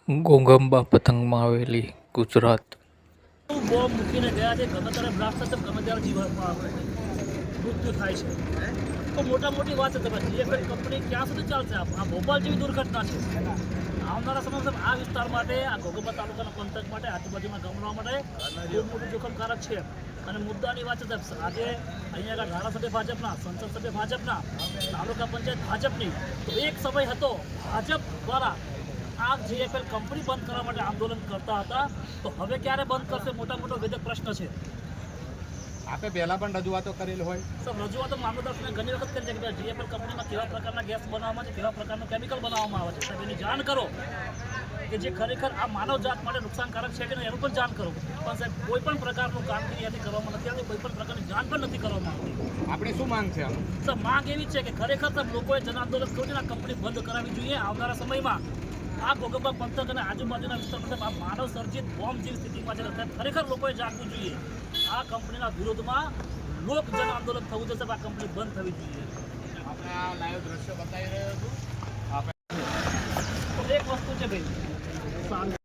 ઘોઘંબા પતંગમાં આવેલી ગુજરાત. બોમ્બ મૂકીને ગયા છે, ગમે ત્યારે બ્લાસ્ટ થશે, ગમે ત્યારે મૃત્યુ થાય છે. તો મોટી વાત છે. તમે જીએફએલ કંપની ક્યાં સુધી ચાલશે? આ ભોપાલ જેવી દુર્ઘટના છે. આવનારા સમયમાં આ વિસ્તાર માટે, આ ઘોઘંબા તાલુકાના પંથક માટે, આજુબાજુના ગામડાઓ માટે બહુ મોટું જોખમકારક છે. અને મુદ્દાની વાત છે, આજે અહીંયા ધારાસભ્ય ભાજપના, સંસદ સભ્ય ભાજપના, તાલુકા પંચાયત ભાજપની, તો એક સમય હતો ભાજપ દ્વારા આ જીએફએલ કંપની બંધ કરવા માટે આંદોલન કરતા હતા. તો હવે ક્યારે બંધ કરશે? મોટો વેધક પ્રશ્ન છે. આપે પહેલા પણ રજૂઆતો કરેલ હોય? સર, રજૂઆતો મામલતદારશ્રીને ઘણી વખત કરી છે કે જીએફએલ કંપનીમાં કેવા પ્રકારના ગેસ બનાવવામાં છે, કેવા પ્રકારનું કેમિકલ બનાવવામાં આવે છે. સાહેબ, એની જાણ કરો કે જે ખરેખર આ માનવ જાત માટે નુકસાનકારક છે કે નહીં, એનું પણ જાણ કરો. પણ સાહેબ, કોઈ પણ પ્રકારનું કામગીરી એથી કરવામાં નથી આવતી, કોઈ પણ પ્રકારની જાણ પણ નથી કરવામાં આવતી. આપણે શું માંગ છે? સર, માંગ એવી છે કે ખરેખર સાહેબ લોકોએ જન આંદોલન કર્યું છે, આ કંપની બંધ કરાવવી જોઈએ. આવનારા સમયમાં આ ઘોઘંબા પંથક અને આજુબાજુના વિસ્તારમાં આ માનવ સર્જિત બોમ્બ જેવી સ્થિતિમાં છે. ખરેખર લોકોએ જાગવું જોઈએ. આ કંપનીના વિરોધમાં લોક જન આંદોલન થવું જોઈએ. આ કંપની બંધ થવી જોઈએ. આપણે આ લાઈવ દ્રશ્ય બતાવી રહ્યો છું. એક વસ્તુ છે ભાઈ,